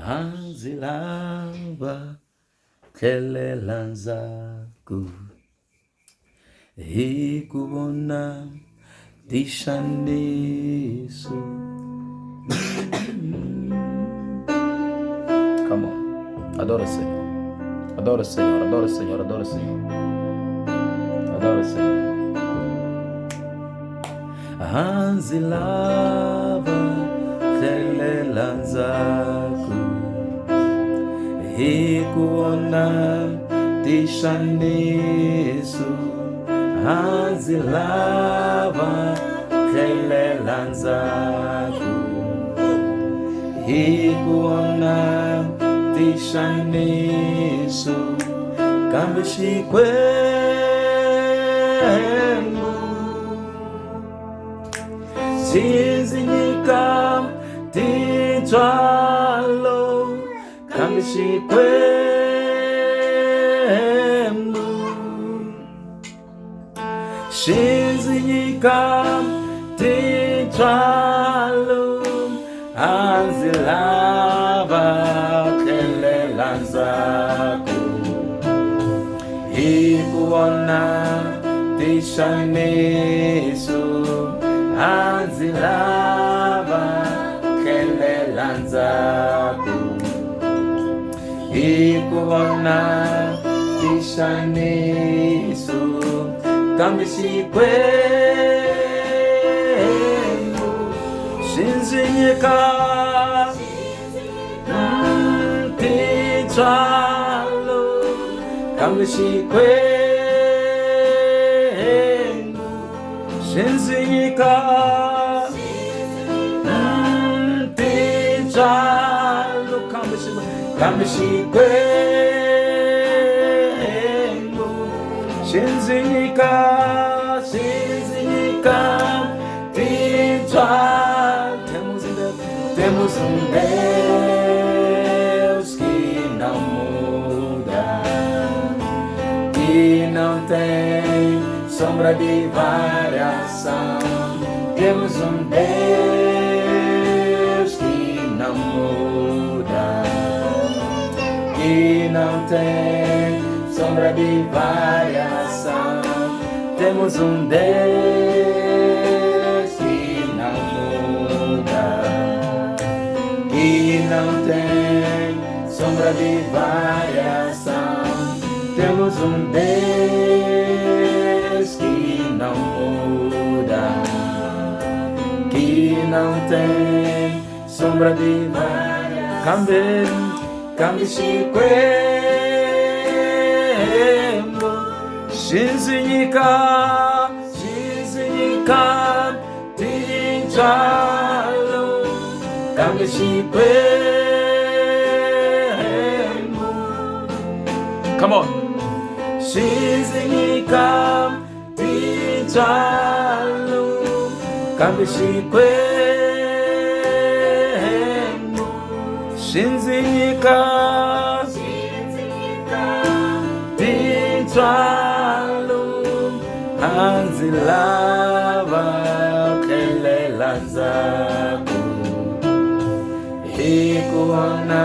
Anzilava kelelanzaku ikubona dishanisu. Come on, adora o Senhor, adora o Senhor, adora o Senhor, adora o Senhor, adora o Senhor. Anzilava kelelanzaku ikuona tishanisu. Anzilava kelelanzaku ikuona tishanisu. Kambishikwengu Zinzinyika titwalo. Kambishikwengu Shinzinyika titwalo. Anzilava kelelanzaku ikuona tishanisu. Anzilava kelelanzaku ikuona tishanisu. Kambishikwengu Shinzinyika titwalo. Kambishikwengu Shinzinyika titwalo. Kambishikwengu Shinzinyika titwalo. Temos Deus que não muda, que não tem sombra de variação. Temos Deus que não muda, que não tem sombra de variação. Temos Deus que não muda, que não tem sombra de variação. Temos Deus que não muda, que não tem sombra de variação. Kambishikwengu Shinzinyika titwalo. Kambishikwengu. Come on. Shinzinyika titwalo. Kambishikwengu Shinzinyika titwalo. Anzilava kelelanzaku ikuona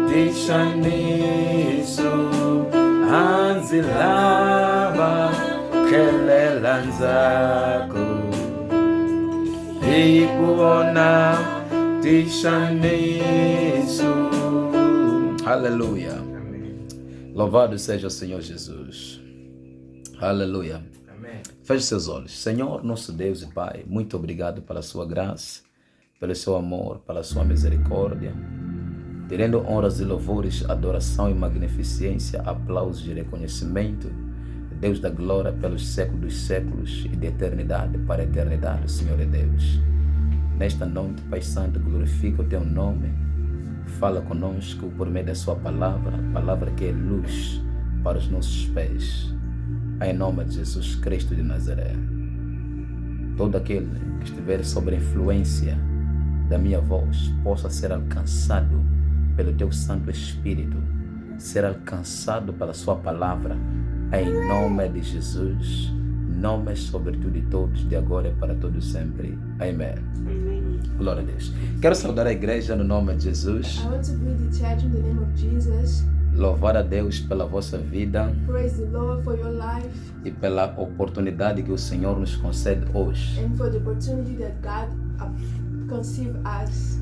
tishanisu. Anzilava kelelanzaku ikuona tishanisu. Aleluia. Louvado seja o Senhor Jesus. Aleluia. Amém. Feche seus olhos. Senhor, nosso Deus e Pai, muito obrigado pela sua graça, pelo seu amor, pela sua misericórdia. Te rendo honras e louvores, adoração e magnificência, aplausos e reconhecimento. Deus da glória pelos séculos dos séculos e de eternidade para a eternidade, Senhor é Deus. Nesta noite, Pai Santo, glorifica o teu nome. Fala conosco por meio da sua palavra, palavra que é luz para os nossos pés. Em nome de Jesus Cristo de Nazaré. Todo aquele que estiver sob a influência da minha voz possa ser alcançado pelo teu Santo Espírito, ser alcançado pela sua palavra, em nome de Jesus, nome sobre tudo e todos, de agora e para todos sempre. Amém. Glória a Deus. Quero saudar a igreja no nome de Jesus. I want to greet the church in the name of Jesus. Louvar a Deus pela vossa vida Praise the Lord for your life e pela oportunidade que o Senhor nos concede hoje and for the opportunity that God conceived us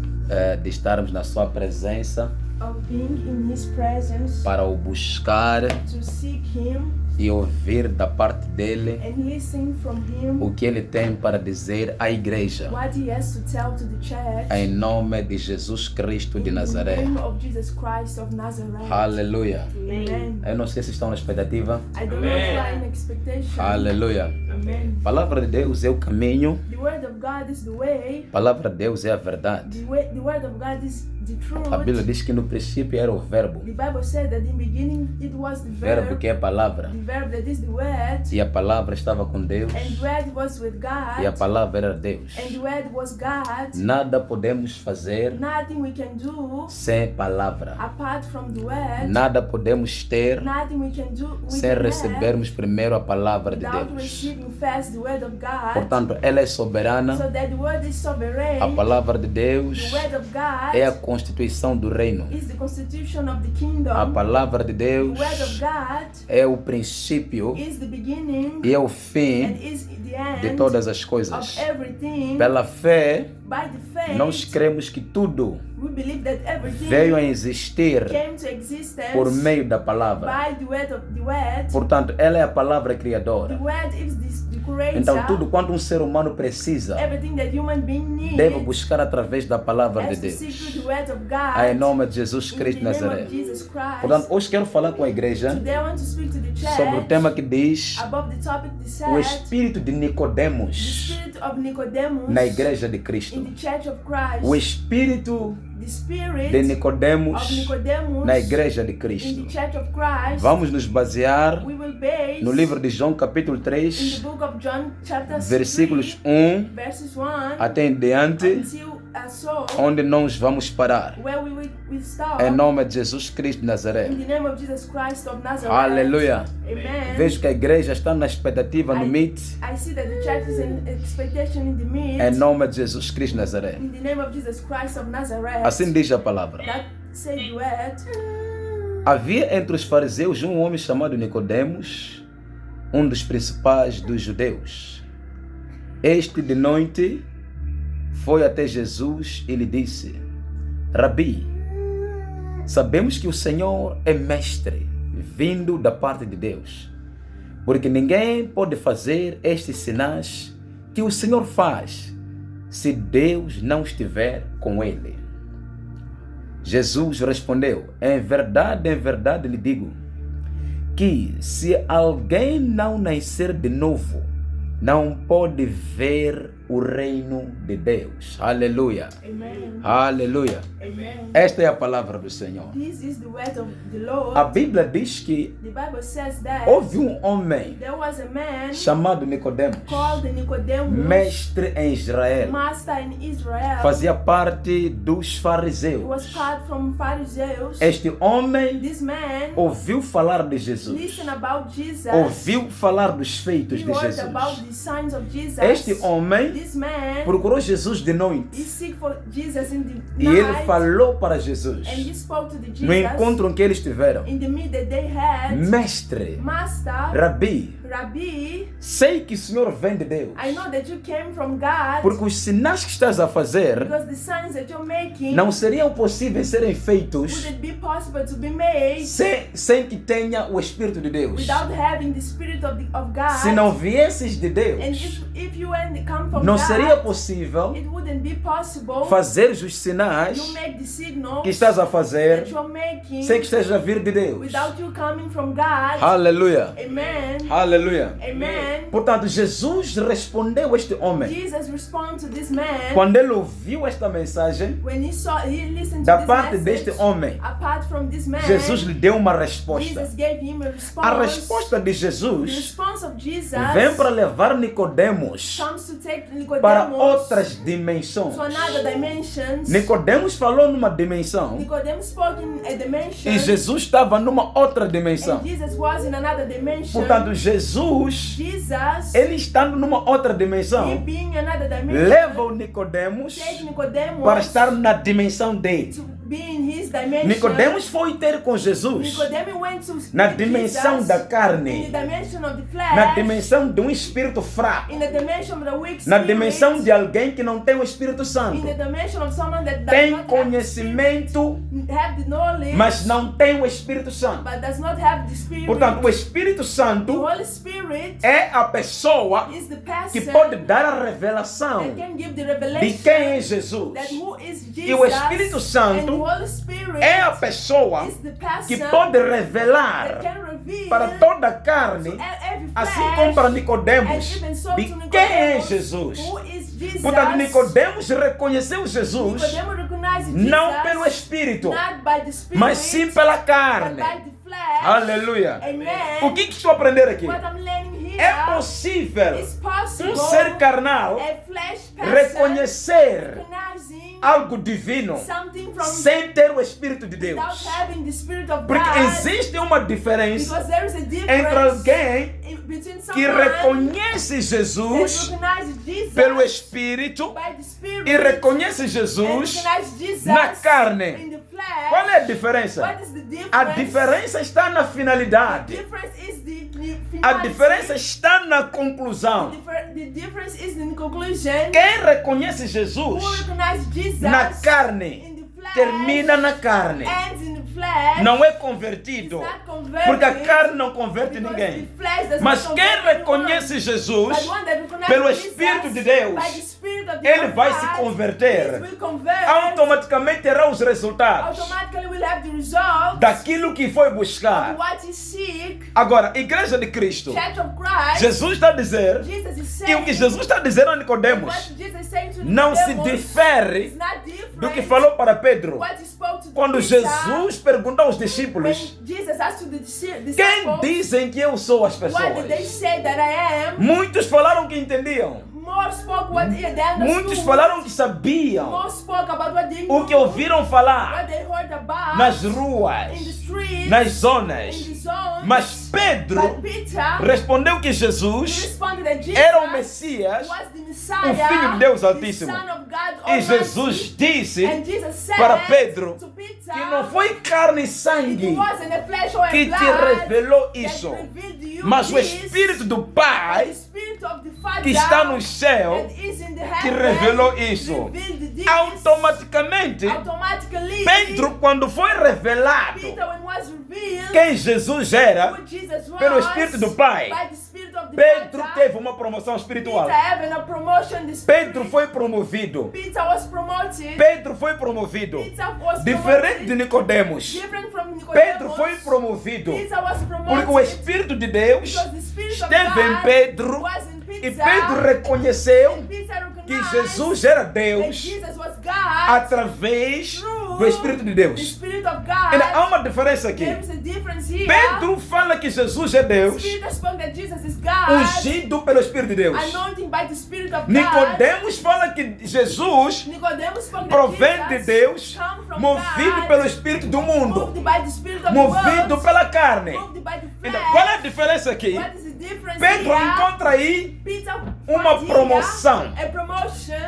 de estarmos na sua presença of being in His presence para o buscar to seek Him e ouvir da parte dele and listen from Him o que ele tem para dizer à igreja. what He has to tell to the church Em nome de Jesus Cristo de in Nazaré. the name of Jesus Christ of Nazareth. Aleluia. Amen. Eu não sei se estão na expectativa. I don't know if you are in expectation. Aleluia. Amen. A palavra de Deus é o caminho. The word of God is the way. A palavra de Deus é a verdade. The word of God is the truth. A Bíblia diz que no princípio era o verbo. The Bible said that in the beginning it was the Verbo que é a palavra. the verb that is the word, E a palavra estava com Deus. and the word was with God, E a palavra era Deus. and the word was God. Nada podemos fazer Nothing we can do sem palavra. apart from the word. Nada podemos ter Nothing we can do sem recebermos primeiro a palavra de without Deus. receiving first the word of God. Portanto, ela é soberana. So that the word is sovereign. A palavra de Deus The word of God é a constituição do reino. is the constitution of the kingdom. A palavra de The Deus word of God é o princípio is the beginning e é o and fim is the end de todas as of coisas. everything. Pela fé, By the faith, nós cremos que tudo we believe that everything veio a existir came to existence por meio da palavra. by the word of the word. Portanto, ela é a palavra The criadora. word is the creator. Então, tudo quanto um ser humano precisa, Everything that human being needs deve buscar através da palavra de has to seek Deus. through the word of God. Em nome de Jesus in Cristo the de name Nazaré. of Jesus Christ. Portanto, hoje quero falar com a igreja Today I want to speak to the church sobre o tema que diz above the topic o said espírito de the Nicodemos spirit of Nicodemus na igreja de in Cristo. the church of Christ. O espírito The spirit de of Nicodemos Nicodemus na igreja de in Cristo. the church of Christ. Vamos nos basear We will base no livro de João capítulo in the 3, book of John chapter versículos 3, 1 verses 1 até em diante, until so onde nós vamos parar. where we will start Em nome de Jesus Cristo de Nazaré. in the name of Jesus Christ of Nazareth. Aleluia. Amen. Vejo que a igreja está na expectativa no Meet. I see that the church is in expectation in the midst. Em nome de Jesus Cristo de Nazaré. In the name of Jesus Christ of Nazareth. Assim diz a palavra. That said the word. Havia entre os fariseus um homem chamado Nicodemos, um dos principais dos judeus. Este de noite foi até Jesus e lhe disse: Rabi, sabemos que o Senhor é mestre, vindo da parte de Deus, porque ninguém pode fazer estes sinais que o Senhor faz se Deus não estiver com ele. Jesus respondeu: em verdade lhe digo, que se alguém não nascer de novo, não pode ver o reino de Deus. Aleluia. Amen. Aleluia. Amen. Esta é a palavra do Senhor. This is the word of the Lord. A Bíblia diz que The Bible says that houve um homem there was a man chamado Nicodemos, called Nicodemus, mestre em Israel, master in Israel. fazia parte dos He was fariseus. part from Pharisees. Este homem This man ouviu falar de Jesus, listened about Jesus. ouviu falar dos feitos He de heard about Jesus. the signs of Jesus. Este homem This man procurou Jesus de he noite seek for Jesus in the e ele night, falou para Jesus, and he spoke to the Jesus no encontro em que eles tiveram: in the meet that they had. Mestre, Master, Rabi, Rabbi, sei que o Senhor vem de Deus, I know that you came from God, porque os sinais que estás a fazer because the signs that you're making não seriam possíveis serem feitos would it be possible to be made sem que tenha o Espírito de Deus. without having the Spirit of God. Se não viesses de And Deus, if you hadn't come from não God, seria possível it wouldn't be possible fazer os sinais to make the signals que estás a fazer that you're making sem que esteja a vir de Deus. without you coming from God. Aleluia. Amen. Aleluia. Amen. Portanto, Jesus respondeu a este homem. Jesus responded to this man Quando ele ouviu esta mensagem when he listened to da this parte message. deste homem, Apart from this man, Jesus lhe deu uma resposta. Jesus gave him a response. A resposta de The Jesus response of Jesus vem para levar Nicodemos comes to take para Nicodemus outras dimensões. to another dimension. Nicodemos falou numa dimensão Nicodemus spoke in a dimension. e Jesus estava numa outra dimensão. And Jesus was in another dimension. Portanto, Jesus, Jesus, ele estando numa outra he dimensão, being in another dimension, leva o Nicodemos take Nicodemus para estar na dimensão dele. to be in his dimension. Nicodemos foi ter com Jesus Nicodemus went to na meet dimensão Jesus da in carne, the dimension of the flesh, na dimensão de um espírito fraco, in the dimension of the weak na spirit, dimensão de alguém que não tem o Espírito in Santo. the dimension of someone that does Tem not conhecimento, have the knowledge, mas não tem o Espírito Santo. but does not have the spirit. Portanto, o Espírito The Santo Holy Spirit é a pessoa is the que person pode dar a revelação that can give the de revelation quem é Jesus. that who is Jesus, E o Espírito and Santo the Holy Spirit é a pessoa is the person que pode that revelar can reveal para toda a carne, every assim flesh, como para and Nicodemos, even so de to quem é Nicodemus, Jesus. who is Jesus. Portanto, Nicodemos reconheceu Jesus Nicodemus recognized não Jesus, pelo Espírito, not by the Spirit, mas sim pela but carne. by the flesh. Aleluia. Amen. O que estou aprendendo aqui? What I'm learning here É possível is possible um ser carnal a flesh person reconhecer recognizing algo divino something from sem ter o Espírito de without Deus. having the Spirit of Porque God, existe uma diferença because there is a entre difference alguém between que someone reconhece that Jesus recognizes Jesus pelo Espírito by the Spirit e reconhece and Jesus recognizes Jesus na carne. in the flesh. Qual é a diferença? What is the difference? A diferença está na The finalidade. difference is the A finality. diferença está na conclusão. The difference is in conclusion. Quem reconhece Who Jesus recognize Jesus na carne in the flesh termina na carne. ends in the flesh. Não é Is convertido, not converted, porque a carne não converte because ninguém. the flesh does Mas not quem convert anyone. reconhece But Jesus one that recognizes pelo Jesus Espírito de Deus, by the Spirit of the ele Lord vai se God, converter. he will convert, Automaticamente terá os resultados automatically will have the result daquilo que foi of buscar. what he seek. Agora, Igreja de Cristo, Church of Christ, Jesus está a dizer, Jesus is e o que saying, Jesus está a dizer a Nicodemos what Jesus is saying to não se Nicodemus difere is not different do que falou para Pedro. what he spoke to Quando Peter, Jesus perguntou aos when discípulos, Jesus asked to the disciples, quem dizem que eu sou as what did they pessoas? say that I am? Muitos falaram que entendiam. More spoke what they understood. Muitos falaram que sabiam More spoke about what they o que knew, ouviram falar what they heard about nas in the ruas, streets, nas in zonas. the zones. Mas Pedro But Peter respondeu que Jesus responded that Jesus era o Messias was the Messiah, o Filho de Deus the Altíssimo. Son of God e Almighty. Jesus disse And Jesus said para Pedro to Peter, que não foi carne e it sangue wasn't the flesh or que blood te revelou that isso, revealed you mas o this, Espírito do but the Pai Spirit of the Father que está no céu that is in the que heaven revelou isso. revealed this. Automaticamente, Automatically, Pedro, quando foi revelado Peter, when was revealed quem Jesus era, who Jesus was, pelo Espírito do Pai, by the Spirit of the Pedro Father, teve uma promoção espiritual. Peter having a promotion, the Pedro Spirit, foi promovido. Peter was promoted. Pedro foi promovido. Peter was Diferente de promoted. Nicodemos. Different from Nicodemus. Pedro foi promovido. Peter was promoted. Porque o Espírito de Deus because the Spirit of esteve em God Pedro was in Peter, e Pedro reconheceu and Peter que recognized Jesus era that Deus Jesus was God através through do Espírito de the Deus. Spirit of God. Ainda há uma diferença aqui. There is a difference here. Pedro fala que Jesus é Deus, Peter spoke that Jesus is God, ungido pelo Espírito de Deus. anointing by the Spirit of God. Nicodemos fala que Jesus Nicodemus spoke that provém de Jesus Deus, come from movido God, pelo Espírito do mundo, moved by the Spirit of movido the world, pela carne. moved by the Então, flesh. qual é a diferença aqui? What is the difference Pedro here? encontra aí Peter uma finds here promoção. a promotion.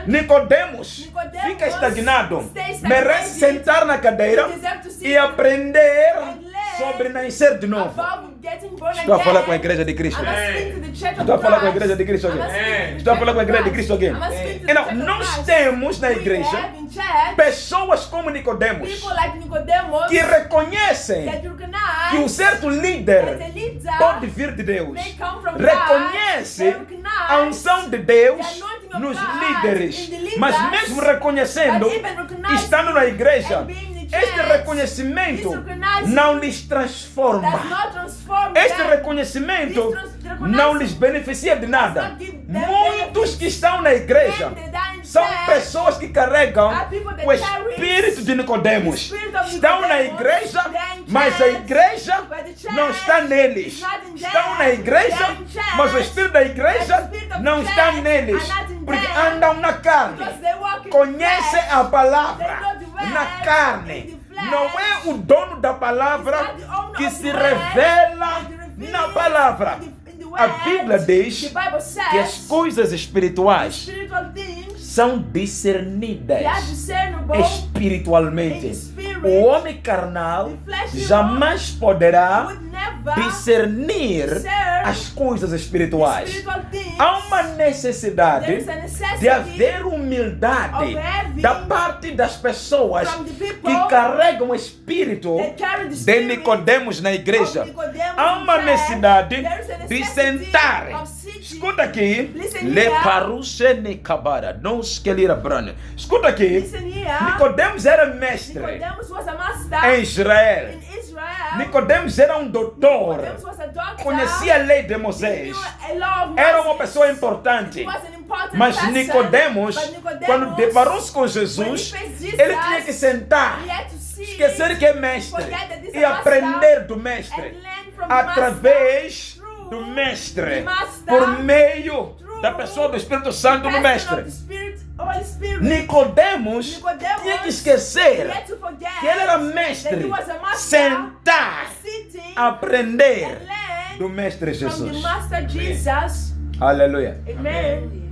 Nicodemos Nicodemus fica estagnado, stays merece stagnated. sentar na cadeira He deserves to sit e aprender and learn sobre nascer de novo. above getting born Estou a again. falar com a igreja de Cristo. I'm not speaking to the church of Estou a falar com a Christ. igreja de Cristo I'm not aqui. speaking to the Estou a church falar com a of igreja de Christ. Cristo aqui. I'm not speaking to the Então, church of nós Christ. temos na We igreja have in church pessoas como Nicodemos people like Nicodemus que reconhecem that recognize que um certo that líder the leader pode vir de Deus. may come from Reconhece God. They recognize a unção de Deus the anointing of nos God líderes, in the leaders, mas mesmo reconhecendo, but even recognizing estando na igreja, and being in the este church, reconhecimento this recognizing não lhes does transforma. not transform Este them. reconhecimento This não lhes beneficia de nada. not give them Muitos que estão na igreja When they die in são church, pessoas que carregam are people that o espírito de Nicodemos. the spirit of Estão na Nicodemus, igreja, they are in mas a igreja but the church não está neles. is not in them. Estão na igreja, They are in church, mas o espírito da igreja but the spirit of não the está church neles, are not in porque them, andam na carne. because they walk in Conhecem flesh. a palavra They know the word na in carne. the flesh. Não é o dono da palavra It's not the owner que of se the word revela that reveals na palavra. in the A word. Bíblia diz The Bible says que as coisas espirituais spiritual things, são they are discernidas discernible espiritualmente. in the spirit. O homem carnal The fleshy jamais poderá would never discernir discern as coisas espirituais. spiritual things. Há uma There necessidade is a necessity de haver humildade of having da parte das pessoas from the people que carregam o espírito that carry the de spirit Nicodemos na igreja. of Nicodemus Há uma in church. necessidade There is a de necessity sentar. of sitting. Escuta aqui. Listen Le here. parusene kabara, não esquelira brana. Escuta aqui. Listen here. Nicodemos era mestre Nicodemus was a master em Israel. in Israel. Nicodemos era um doutor. Nicodemus was a doctor. Conhecia a lei de He Moisés. knew a law of Era uma Moses. pessoa importante. He was an important Mas person. Nicodemos, But Nicodemus, quando deparou-se com when Jesus, he faced Jesus, ele tinha que sentar, he had to sit, esquecer que é mestre forget that this is e a master, aprender do and mestre learn from the através master, do through mestre, the master, por meio through da pessoa do Espírito Santo do person mestre. of the Spirit, Holy Spirit. Nicodemos Nicodemus, tinha que he esquecer had to forget que ele era that mestre, he was a master, sentar, sitting, aprender and learn do mestre from the Jesus. Master Jesus. Aleluia. Amen.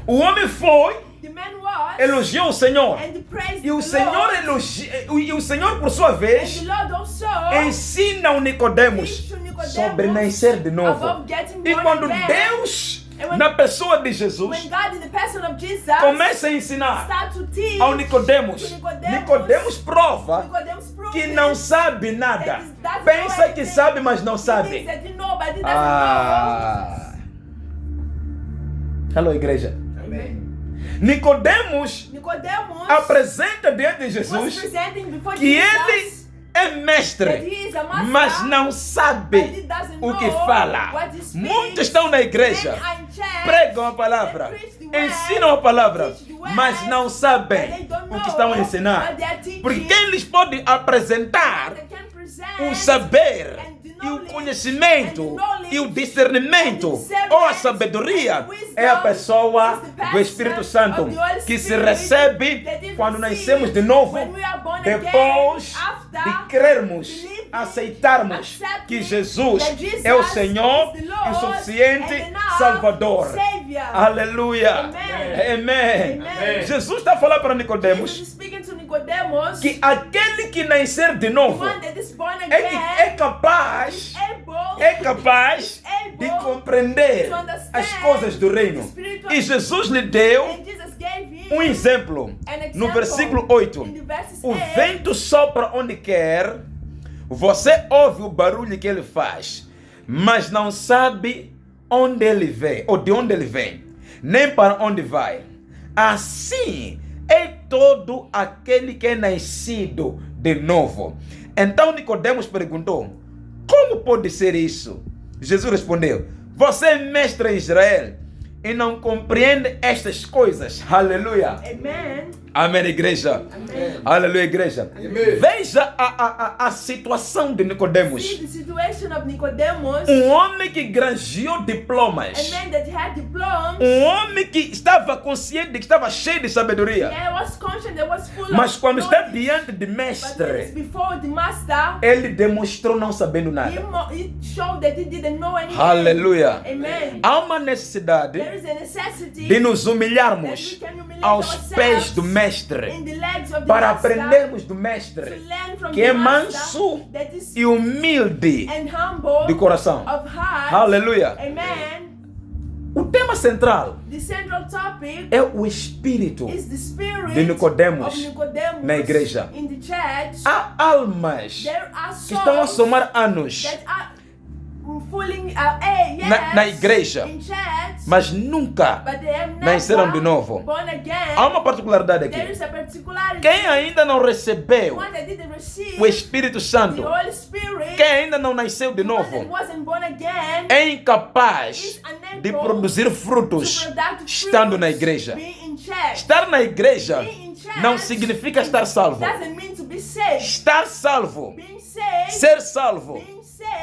O homem foi, The man was elogiou o Senhor. and praised E o the Senhor Lord, e o Senhor, por sua and vez, the Lord also ensina o Nicodemos teach to Nicodemus sobre nascer de novo. about getting E born quando again. Deus, And when- na pessoa de When Jesus, God in the person of Jesus começa a ensinar start to teach ao Nicodemos, to Nicodemus, Nicodemos prova Nicodemus proved que it. não sabe nada. That is- doesn't Pensa know que anything. sabe, mas não He sabe. thinks that he know, but he doesn't Ah. Alô, igreja. know. Amen. Nicodemos Nicodemus apresenta diante de was Jesus presenting before que Jesus ele é that mestre, he is a master, mas não but he sabe doesn't o que know fala. what he speaks. Muitos estão na igreja, Many are in church, pregam a palavra, they preach the word, ensinam a palavra, teach the word, mas não but sabem they don't o know que estão a ensinar. what they are teaching. Porque quem lhes pode apresentar They can present o saber and the e o knowledge conhecimento and the knowledge e o discernimento and the discernment ou a sabedoria and the wisdom é a pessoa is the person do Espírito Santo of the Holy que se Spirit recebe that is quando received nascemos de novo, when we are born depois again, after de crermos, believing, aceitarmos accepting que Jesus that Jesus é o Senhor is the e Lord o suficiente and enough Salvador. Savior. Aleluia. Amen. Amém. Amen. Jesus está falando para Nicodemos Jesus is speaking to Nicodemus, que aquele que nascer de the novo one that is born é again, capaz de compreender as coisas do reino. E Jesus lhe deu and Jesus gave him um exemplo. No versículo 8. in the verses O 8, vento sopra onde quer, você ouve o barulho que ele faz, mas não sabe onde ele vem, ou de onde ele vem, nem para onde vai. Assim é todo aquele que é nascido de novo. Então Nicodemos perguntou: como pode ser isso? Jesus respondeu: você é mestre em Israel e não compreende estas coisas. Aleluia. Amen. Amém, igreja. Amen. Aleluia, igreja. Veja a situação de Nicodemos. See the situation of Nicodemus, Um homem que granjeou a diplomas. man that had diplomas, Um homem que estava consciente de que estava cheio de sabedoria. and was conscious, that was full Mas of quando está knowledge. diante de But when it's mestre, before the master, ele demonstrou não sabendo nada. he showed that he didn't know anything. Aleluia. Amen. Há uma necessidade There is a necessity de nos that humilharmos we can humiliate aos ourselves pés do in mestre, the legs of the para master, aprendermos do to mestre, learn from que the é master manso that is e humilde and humble de coração. of heart. Aleluia. Amen. O tema central The central topic é o espírito. is the spirit de Nicodemus of Nicodemus na igreja. in the church. Há almas There are que estão a souls somar anos, that are fooling na igreja, in church, mas nunca but they have nasceram de never novo. born again. Há uma particularidade There aqui. is a particularity. Quem ainda não recebeu One that didn't receive o Espírito Santo, the Holy Spirit, quem ainda não nasceu de the one that novo, wasn't born again, é incapaz is unable de produzir to frutos produce estando na fruits, igreja. being in church. Estar na igreja Being in church não significa estar salvo. doesn't mean to be saved. Estar salvo Being saved Ser salvo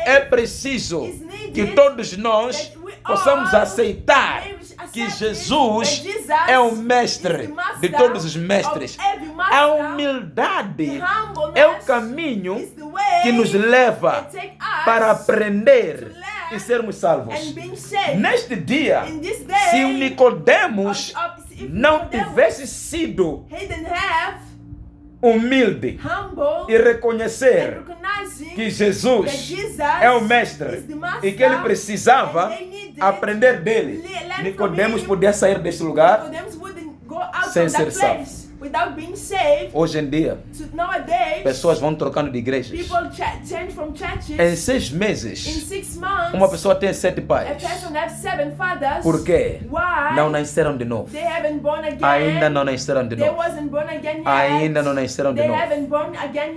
é preciso que todos nós possamos aceitar que Jesus é o mestre de todos os mestres. A humildade é o caminho que nos leva para aprender e sermos salvos. Neste dia, se o Nicodemos não tivesse sido humilde e reconhecer que Jesus é o mestre e que ele precisava aprender dele, Nicodemos podia sair deste lugar sem ser salvo. Hoje em dia, pessoas vão trocando de igrejas. Em 6 meses, uma pessoa tem 7 pais. Por quê? Não nasceram de novo. Ainda não nasceram de novo. Ainda não nasceram de novo.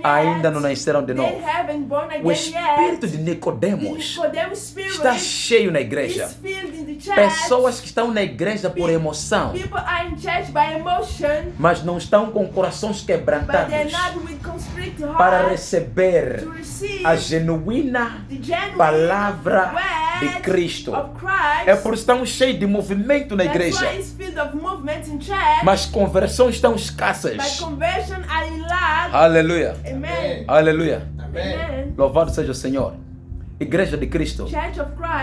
Ainda não nasceram de novo. O espírito de Nicodemos está cheio na igreja. Pessoas que estão na igreja por emoção, mas não estão com corações quebrantados para receber a genuína palavra de Cristo. É por isso que estão cheios de movimento na igreja, mas conversões estão escassas. Aleluia. Aleluia. Louvado seja o Senhor. Igreja de Cristo,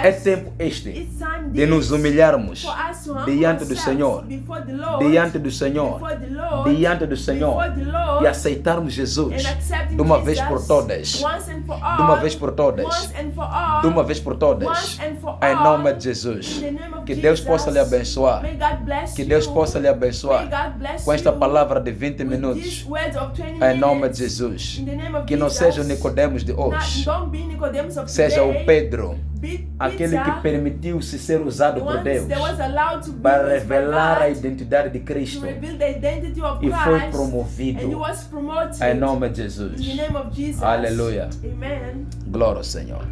é tempo este de nos humilharmos diante do Senhor, diante do Senhor, diante do Senhor, e aceitarmos Jesus de uma vez por todas, de uma vez por todas, de uma vez por todas, em nome de Jesus. Que Deus possa lhe abençoar, que Deus possa lhe abençoar com esta palavra de 20 minutos, em nome de Jesus. Que não seja o Nicodemos de hoje, seja o Pedro, aquele que permitiu-se ser usado por Deus para revelar a identidade de Cristo e foi promovido em nome de Jesus. Aleluia. Glória ao Senhor.